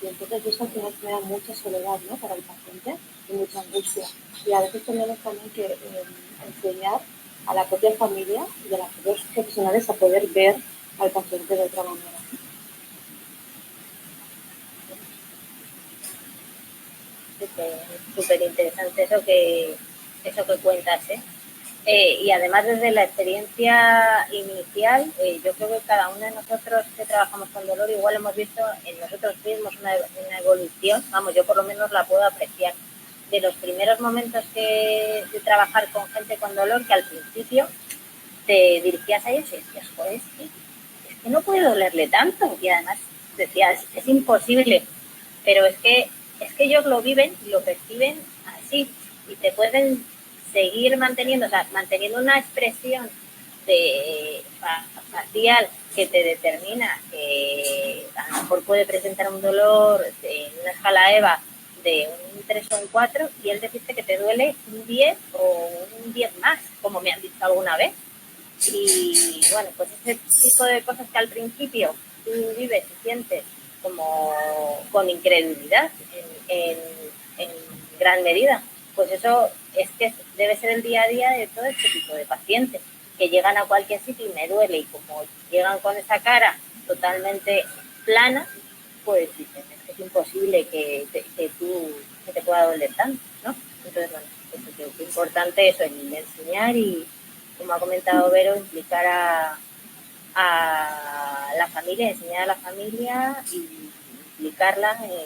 Y entonces eso al final genera mucha soledad, ¿no?, para el paciente y mucha angustia. Y a veces tenemos también que enseñar a la propia familia y a los propios profesionales a poder ver al paciente de otra manera. Súper interesante eso que cuentas, y además desde la experiencia inicial, yo creo que cada uno de nosotros que trabajamos con dolor igual hemos visto en nosotros mismos una evolución, vamos, yo por lo menos la puedo apreciar, de los primeros momentos de trabajar con gente con dolor, que al principio te dirigías a ellos y decías, joder, es que no puede dolerle tanto. Y además decías, es imposible, pero es que ellos lo viven y lo perciben así, y te pueden seguir manteniendo, o sea, manteniendo una expresión facial que te determina que a lo mejor puede presentar un dolor en una escala EVA de un 3 o un 4, y él decirte que te duele un 10 o un 10 más, como me han dicho alguna vez. Y bueno, pues ese tipo de cosas que al principio tú vives y sientes como con incredulidad en gran medida, pues eso es que debe ser el día a día de todo este tipo de pacientes, que llegan a cualquier sitio y me duele, y como llegan con esa cara totalmente plana, pues dicen, es que es imposible que te pueda doler tanto, ¿no? Entonces, bueno, pues es importante eso, el enseñar y, como ha comentado Vero, implicar a la familia, enseñar a la familia y implicarla en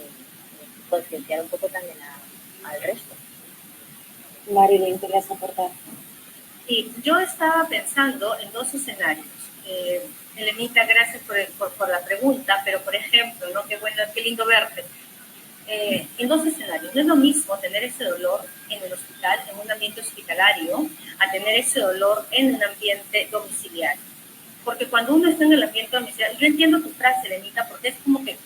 concienciar un poco también al resto. Marilyn, ¿querías aportar? Sí, yo estaba pensando en dos escenarios. Elenita, gracias por la pregunta, pero por ejemplo, ¿no? Qué bueno, qué lindo verte. En dos escenarios. No es lo mismo tener ese dolor en el hospital, en un ambiente hospitalario, a tener ese dolor en un ambiente domiciliario. Porque cuando uno está en el ambiente domiciliario, yo entiendo tu frase, Elenita, porque es como que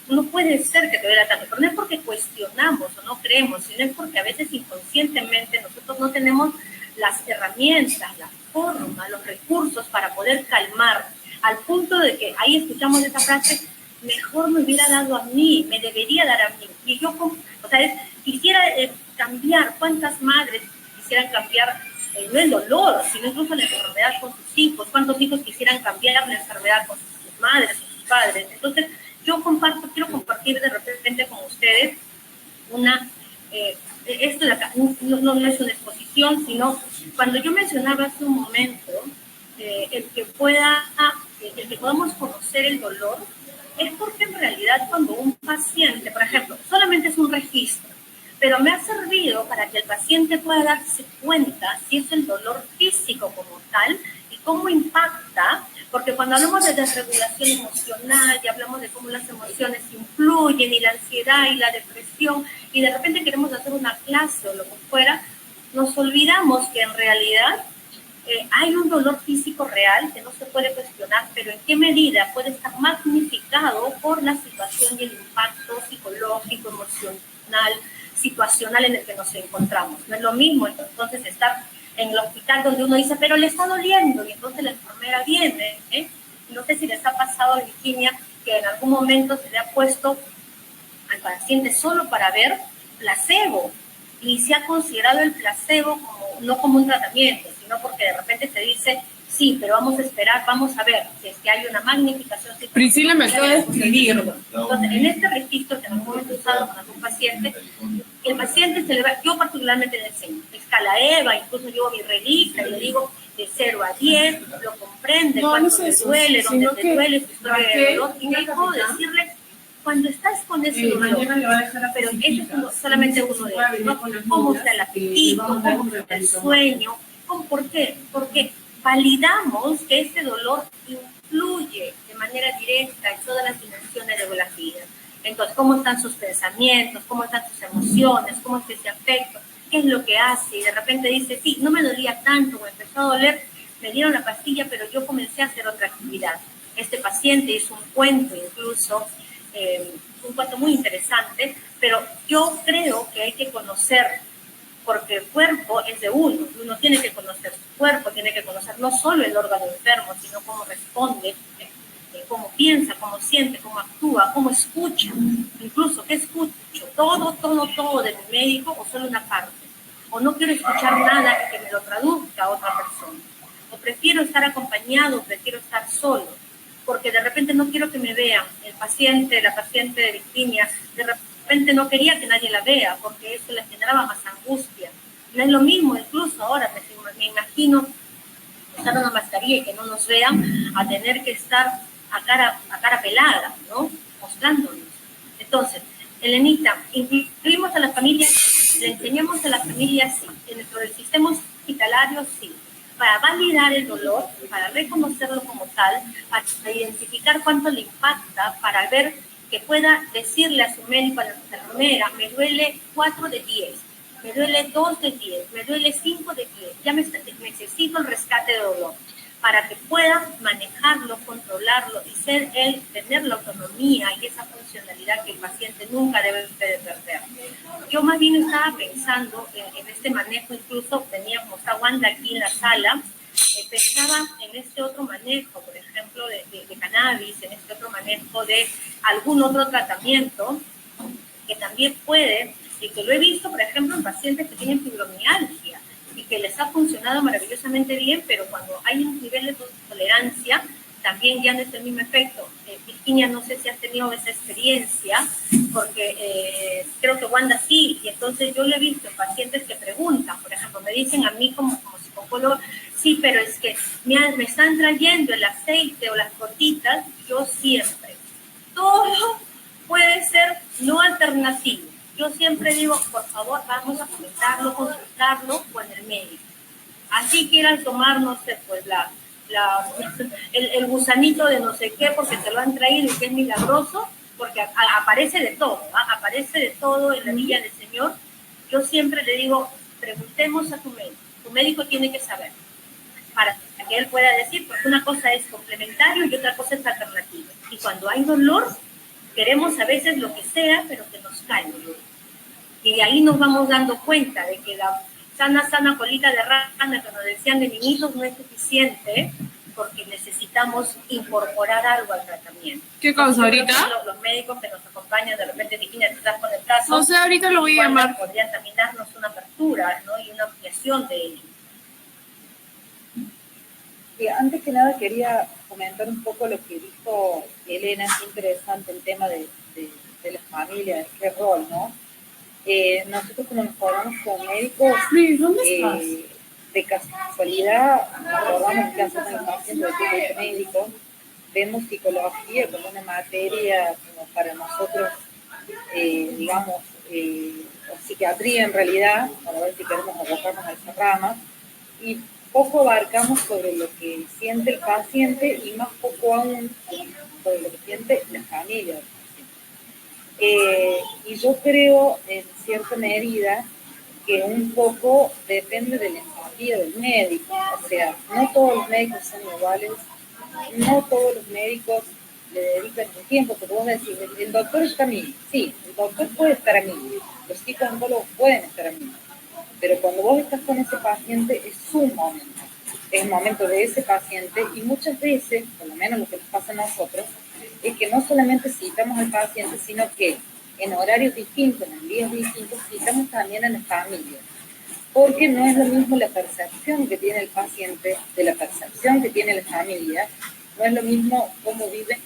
no puede ser que te duela tanto, pero no es porque cuestionamos o no creemos, sino es porque a veces inconscientemente nosotros no tenemos las herramientas, la forma, los recursos para poder calmar, al punto de que ahí escuchamos esa frase, mejor me hubiera dado a mí, me debería dar a mí. Y yo, o sea, quisiera cambiar, cuántas madres quisieran cambiar, no el dolor, sino incluso la enfermedad con sus hijos, cuántos hijos quisieran cambiar la enfermedad con sus madres o sus padres. Entonces, yo quiero compartir de repente con ustedes esto de acá, no es una exposición, sino cuando yo mencionaba hace un momento el que podamos conocer el dolor, es porque en realidad cuando un paciente, por ejemplo, solamente es un registro, pero me ha servido para que el paciente pueda darse cuenta si es el dolor físico como tal y cómo impacta, porque cuando hablamos de desregulación emocional y hablamos de cómo las emociones influyen y la ansiedad y la depresión, y de repente queremos hacer una clase o lo que fuera, nos olvidamos que en realidad hay un dolor físico real que no se puede cuestionar, pero en qué medida puede estar magnificado por la situación y el impacto psicológico, emocional, situacional en el que nos encontramos. No es lo mismo entonces estar en el hospital donde uno dice, pero le está doliendo, y entonces la enfermera viene, no sé si les ha pasado a Virginia que en algún momento se le ha puesto al paciente solo para ver placebo, y se ha considerado el placebo no como un tratamiento, sino porque de repente se dice, sí, pero vamos a esperar, vamos a ver si es que hay una magnificación. Priscila me acaba de escribir. Entonces, en este registro que en algún momento he usado con algún paciente, el paciente se le va, yo particularmente le enseño, escala EVA, incluso llevo mi revista y le digo de 0 a 10, lo comprende, cuánto te duele, dónde te duele, tu historia de dolor, y yo puedo decirle, cuando estás con ese dolor, pero ese es solamente uno de ellos, ¿no? ¿Cómo está el apetito? ¿Cómo está el sueño? ¿Por qué? Porque validamos que ese dolor influye de manera directa en todas las dimensiones de la vida. Entonces, ¿cómo están sus pensamientos? ¿Cómo están sus emociones? ¿Cómo es ese afecto? ¿Qué es lo que hace? Y de repente dice, sí, no me dolía tanto, me empezó a doler, me dieron la pastilla, pero yo comencé a hacer otra actividad. Este paciente hizo un cuento incluso, un cuento muy interesante, pero yo creo que hay que conocer, porque el cuerpo es de uno tiene que conocer su cuerpo, tiene que conocer no solo el órgano enfermo, sino cómo responde, cómo piensa, cómo siente, cómo actúa, cómo escucha, incluso qué escucho, todo de mi médico o solo una parte, o no quiero escuchar nada que me lo traduzca a otra persona, o prefiero estar acompañado, prefiero estar solo, porque de repente no quiero que me vean, la paciente de Virginia, de repente no quería que nadie la vea, porque eso le generaba más angustia. No es lo mismo, incluso ahora me imagino usar una mascarilla y que no nos vean, a tener que estar a cara pelada, ¿no? Mostrándonos. Entonces, Elenita, incluimos a las familias, le enseñamos a las familias, sí, dentro del sistema hospitalario, sí. para validar el dolor, para reconocerlo como tal, para identificar cuánto le impacta, para ver que pueda decirle a su médico, a la enfermera, me duele 4 de 10, me duele 2 de 10, me duele 5 de 10, ya necesito el rescate de dolor, para que pueda manejarlo, controlarlo y ser él, tener la autonomía y esa funcionalidad que el paciente nunca debe de perder. Yo más bien estaba pensando en este manejo, incluso teníamos a Wanda aquí en la sala, pensaba en este otro manejo, por ejemplo, de cannabis, en este otro manejo de algún otro tratamiento que también puede, y que lo he visto, por ejemplo, en pacientes que tienen fibromialgia y que les ha funcionado maravillosamente bien, pero cuando hay un nivel de tolerancia, también ya no es el mismo efecto. Virginia, no sé si has tenido esa experiencia, porque creo que Wanda sí, y entonces yo lo he visto en pacientes que preguntan, por ejemplo, me dicen a mí como psicólogo, sí, pero es que me están trayendo el aceite o las gotitas, yo siempre. Todo puede ser no alternativo. Yo siempre digo, por favor, vamos a comentarlo, consultarlo con el médico. Así quieran tomar, no sé, pues el gusanito de no sé qué, porque te lo han traído y que es milagroso, porque aparece de todo, aparece de todo en la Villa del Señor. Yo siempre le digo, preguntemos a tu médico tiene que saber, para que él pueda decir, porque una cosa es complementario y otra cosa es alternativa. Y cuando hay dolor, queremos a veces lo que sea, pero que nos calme. Y ahí nos vamos dando cuenta de que la sana colita de rana que nos decían de niñitos no es suficiente, porque necesitamos incorporar algo al tratamiento. ¿Qué causa ahorita? Los médicos que nos acompañan, de repente, Virginia, tú estás con el caso. No sé, ahorita lo voy a llamar. Podrían también darnos una apertura, ¿no? Y una ampliación de ello. Antes que nada quería comentar un poco lo que dijo Elena, es interesante el tema de la familia, de qué rol, ¿no? Nosotros como nos formamos como médicos, de casualidad, nos formamos en caso de los pacientes de médicos, vemos psicología como una materia como para nosotros, digamos, o psiquiatría en realidad, para ver si queremos abocarnos a esa rama, y poco abarcamos sobre lo que siente el paciente y más poco aún sobre lo que siente la familia del paciente. Y yo creo, en cierta medida, que un poco depende de la empatía del médico. O sea, no todos los médicos son iguales, no todos los médicos le dedican el tiempo, porque vos decís, el doctor está a mí. Sí, el doctor puede estar a mí, los psicólogos pueden estar a mí. Pero cuando vos estás con ese paciente es su momento, es el momento de ese paciente, y muchas veces, por lo menos lo que nos pasa a nosotros, es que no solamente citamos al paciente, sino que en horarios distintos, en días distintos, citamos también a la familia, porque no es lo mismo la percepción que tiene el paciente de la percepción que tiene la familia, no es lo mismo cómo vive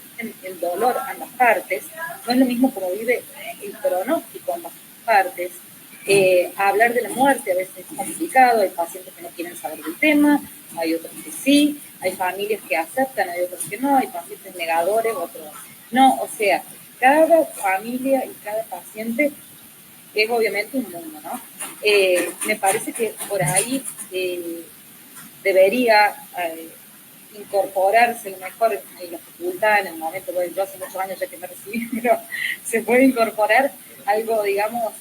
el dolor ambas partes, no es lo mismo cómo vive el pronóstico ambas partes. Hablar de la muerte a veces es complicado, hay pacientes que no quieren saber del tema, hay otros que sí, hay familias que aceptan, hay otros que no, hay pacientes negadores, otros no, o sea, cada familia y cada paciente es obviamente un mundo, ¿no? Me parece que por ahí debería incorporarse a lo mejor en la facultad, en el momento, bueno, yo hace muchos años ya que me recibí, pero se puede incorporar algo, digamos,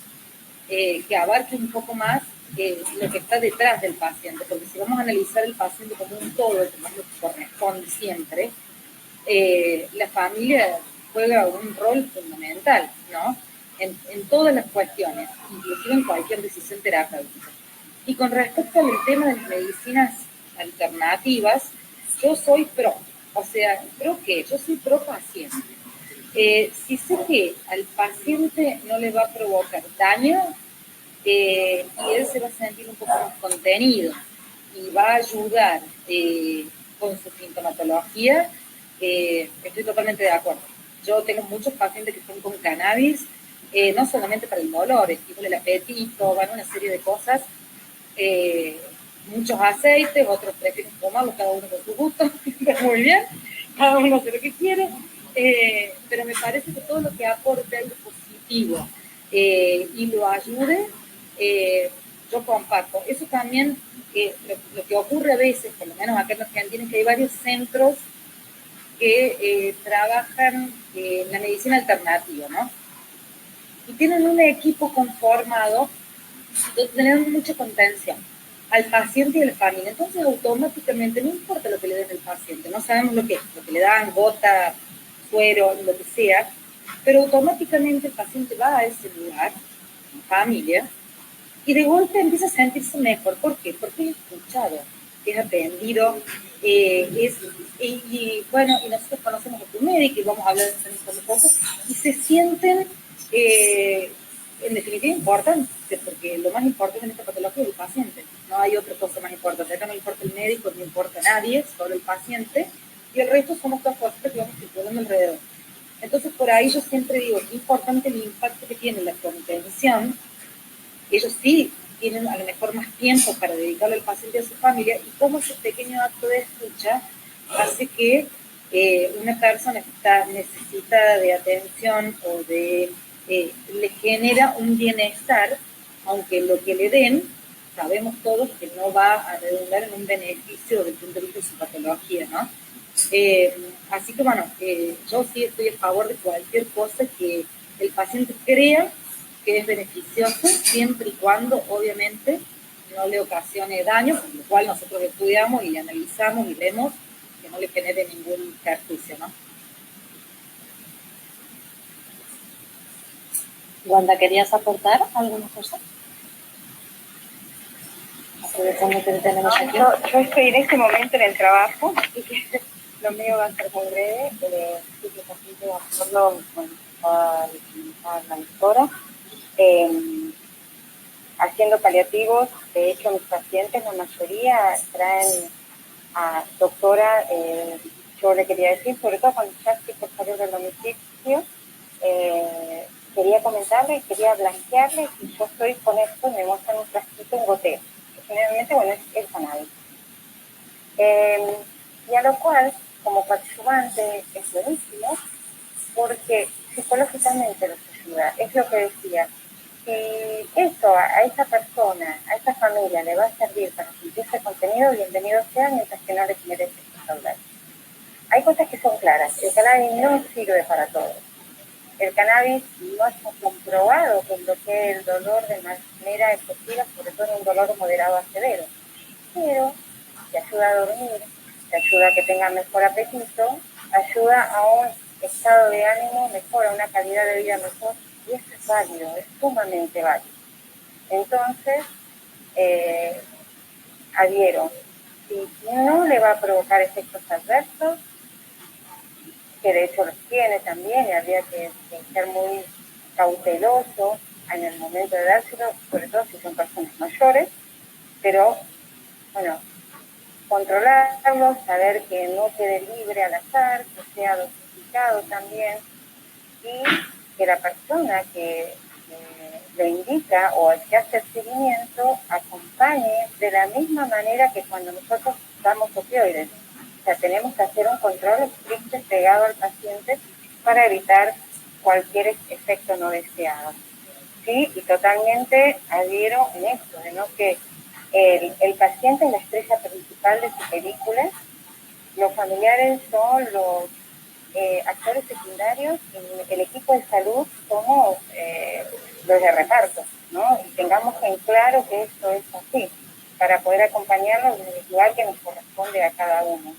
que abarque un poco más lo que está detrás del paciente, porque si vamos a analizar el paciente como un todo, que es lo que corresponde siempre, la familia juega un rol fundamental, ¿no? En todas las cuestiones, inclusive en cualquier decisión terapéutica. Y con respecto al tema de las medicinas alternativas, yo soy pro, o sea, yo soy pro paciente. Si sé que al paciente no le va a provocar daño y él se va a sentir un poco más contenido y va a ayudar con su sintomatología, estoy totalmente de acuerdo. Yo tengo muchos pacientes que están con cannabis, no solamente para el dolor, tipo el apetito, van una serie de cosas, muchos aceites, otros prefieren tomarlos, cada uno con su gusto, muy bien, cada uno hace lo que quiere. Pero me parece que todo lo que aporte algo positivo y lo ayude, yo comparto. Eso también lo que ocurre a veces, por lo menos acá en Argentina, es que hay varios centros que trabajan en la medicina alternativa, ¿no? Y tienen un equipo conformado donde tienen mucha contención al paciente y a la familia. Entonces, automáticamente, no importa lo que le den al paciente, no sabemos lo que le dan, gota, suero, lo que sea, pero automáticamente el paciente va a ese lugar, en familia, y de golpe empieza a sentirse mejor. ¿Por qué? Porque es escuchado, es atendido, bueno, y nosotros conocemos a tu médico y vamos a hablar de eso un poco, y se sienten, en definitiva, importantes, porque lo más importante en esta patología es el paciente, no hay otra cosa más importante. Acá no importa el médico, no importa nadie, solo el paciente, y el resto somos todas cosas que vamos circulando alrededor. Entonces, por ahí yo siempre digo, es importante el impacto que tiene la contención. Ellos sí tienen a lo mejor más tiempo para dedicarle al paciente y a su familia, y cómo ese pequeño acto de escucha hace que una persona que necesita de atención o le genera un bienestar, aunque lo que le den, sabemos todos que no va a redundar en un beneficio desde el punto de vista de su patología, ¿no? Así que bueno, yo sí estoy a favor de cualquier cosa que el paciente crea que es beneficioso, siempre y cuando, obviamente, no le ocasione daño, con lo cual nosotros estudiamos y analizamos y vemos que no le genere ningún perjuicio, ¿no? Wanda, ¿querías aportar alguna cosa? Aprovechando que tenemos aquí. Yo estoy en este momento en el trabajo y que lo mío va a ser muy breve. Sí que paciente de acuerdo con la doctora. Haciendo paliativos, de hecho mis pacientes, la mayoría traen a doctora, yo le quería decir, sobre todo cuando ya estoy por salir del domicilio, quería comentarle, quería blanquearle, y yo estoy con esto, me muestran un frasquito, un goteo, que generalmente, bueno, es el cannabis. Y a lo cual, como coadyuvante, es buenísimo, porque psicológicamente los ayuda. Es lo que decía, si eso a esa persona, a esa familia le va a servir para sentirse contenido, bienvenido sea, mientras que no le genere efectos secundarios. Hay cosas que son claras. El cannabis no sirve para todo. El cannabis no está comprobado que bloquee el dolor de manera efectiva, sobre todo en un dolor moderado a severo. Pero te ayuda a dormir, te ayuda a que tengas mejor apetito, ayuda a un estado de ánimo mejor, a una calidad de vida mejor, y eso es válido, es sumamente válido. Entonces, adhiero. Si no le va a provocar efectos adversos, que de hecho los tiene también, y habría que ser muy cauteloso en el momento de dárselo, sobre todo si son personas mayores, pero bueno, controlarlo, saber que no quede libre al azar, que sea dosificado también, y que la persona que le indica o el que hace el seguimiento acompañe de la misma manera que cuando nosotros damos opioides. O sea, tenemos que hacer un control estricto pegado al paciente para evitar cualquier efecto no deseado. Sí, y totalmente adhiero en esto, de no que el paciente es la estrella principal de su película, los familiares son los actores secundarios, y el equipo de salud somos los de reparto, ¿no? Y tengamos en claro que esto es así, para poder acompañarlo en el lugar que nos corresponde a cada uno.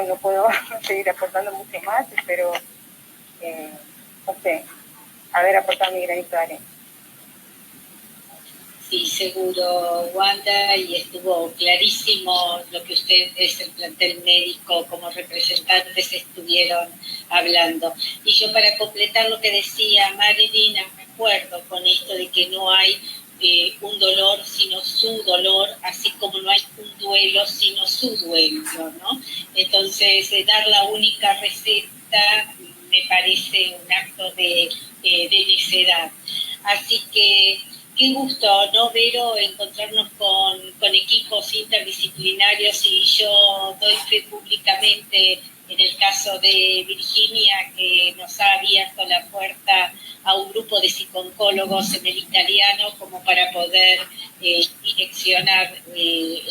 No puedo seguir aportando mucho más, pero no sé, haber aportado mi granito de arena. Sí, seguro, Wanda, y estuvo clarísimo lo que ustedes, el plantel médico, como representantes, estuvieron hablando. Y yo, para completar lo que decía Marilyn, me acuerdo con esto de que no hay un dolor sino su dolor, así como no hay un duelo sino su duelo, ¿no? Entonces, dar la única receta me parece un acto de necedad. Así que qué gusto, ¿no, Vero? Encontrarnos con equipos interdisciplinarios, y yo doy fe públicamente en el caso de Virginia, que nos ha abierto la puerta a un grupo de psicooncólogos en el italiano como para poder direccionar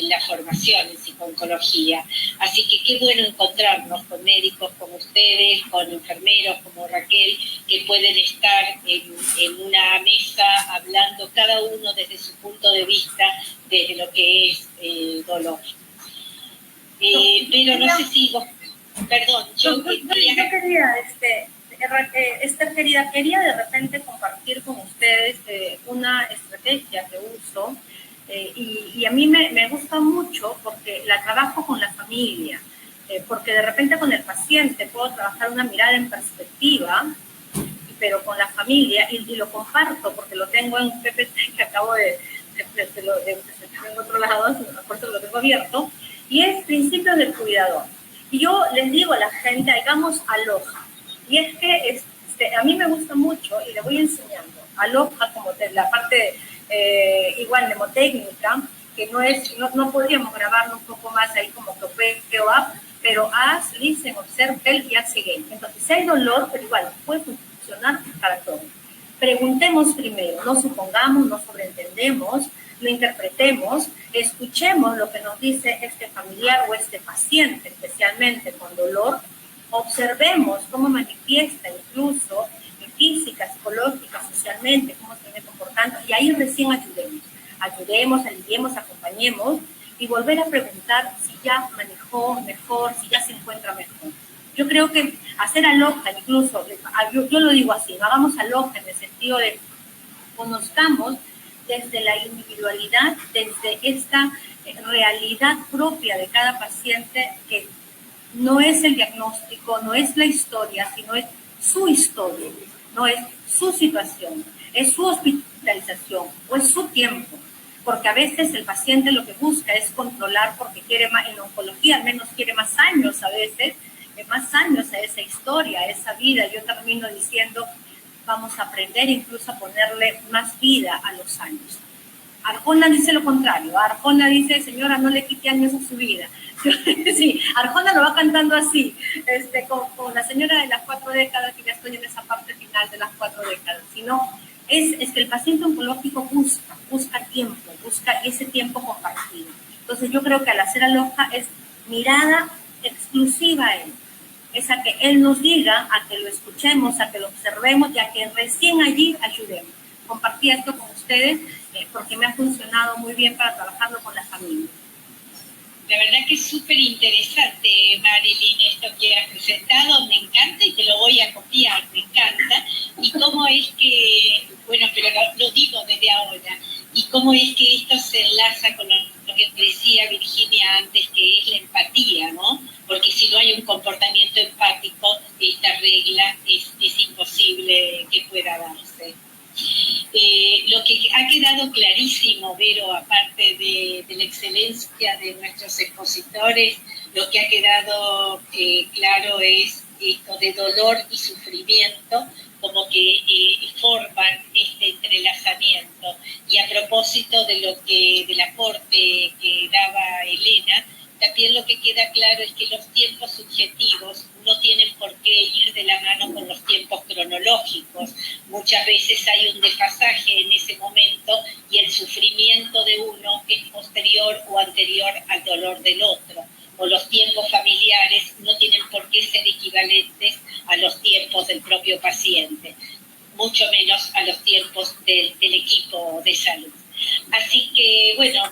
la formación en psico-oncología. Así que qué bueno encontrarnos con médicos como ustedes, con enfermeros como Raquel, que pueden estar en una mesa hablando cada uno desde su punto de vista, desde lo que es dolor. Pero no sé si vos... Perdón, yo quería, Esther querida, de repente compartir con ustedes una estrategia que uso y a mí me gusta mucho porque la trabajo con la familia, porque de repente con el paciente puedo trabajar una mirada en perspectiva, pero con la familia, y lo comparto porque lo tengo en un PPT que acabo de en otro lado, por eso lo tengo abierto, y es principio del cuidador. Y yo les digo a la gente, hagamos aloja. Y es que a mí me gusta mucho y le voy enseñando. Aloja como la parte igual mnemotécnica, que no podríamos grabarlo un poco más ahí como que up, pero haz, listen, observe, tell y haz again. Entonces, si hay dolor, pero igual puede funcionar para todo. Preguntemos primero, no supongamos, no sobreentendemos, no interpretemos, escuchemos lo que nos dice este familiar o este paciente, especialmente con dolor, observemos cómo manifiesta incluso física, psicológica, socialmente, cómo se viene comportando, y ahí recién ayudemos, aliviemos, acompañemos, y volver a preguntar si ya manejó mejor, si ya se encuentra mejor. Yo creo que hacer aloja, incluso, yo lo digo así, no hagamos aloja en el sentido de conozcamos desde la individualidad, desde esta realidad propia de cada paciente, que no es el diagnóstico, no es la historia, sino es su historia, no es su situación, es su hospitalización o es su tiempo. Porque a veces el paciente lo que busca es controlar porque quiere más, en oncología al menos quiere más años a veces, más años a esa historia, a esa vida. Yo termino diciendo, vamos a aprender incluso a ponerle más vida a los años. Arjona dice lo contrario. Arjona dice, señora, no le quite años a su vida. Sí, Arjona lo va cantando así, con la señora de las 4 décadas, que ya estoy en esa parte final de las 4 décadas, sino es que el paciente oncológico busca tiempo, busca ese tiempo compartido. Entonces yo creo que al hacer aloja es mirada exclusiva a él, es a que él nos diga, a que lo escuchemos, a que lo observemos y a que recién allí ayudemos. Compartí esto con ustedes porque me ha funcionado muy bien para trabajarlo con la familia. La verdad que es súper interesante, Marilyn, esto que has presentado, me encanta y te lo voy a copiar, me encanta. Y cómo es que, bueno, pero lo digo desde ahora, y cómo es que esto se enlaza con lo que decía Virginia antes, que es la empatía, ¿no? Porque si no hay un comportamiento empático, esta regla es imposible que pueda darse. Lo que ha quedado clarísimo, Vero, aparte de la excelencia de nuestros expositores, lo que ha quedado claro es esto de dolor y sufrimiento, como que forman este entrelazamiento. Y a propósito del aporte que daba Elena, también lo que queda claro es que los tiempos subjetivos no tienen por qué ir de la mano con los tiempos cronológicos. Muchas veces hay un desfasaje en ese momento y el sufrimiento de uno es posterior o anterior al dolor del otro. O los tiempos familiares no tienen por qué ser equivalentes a los tiempos del propio paciente, mucho menos a los tiempos del equipo de salud. Así que, bueno,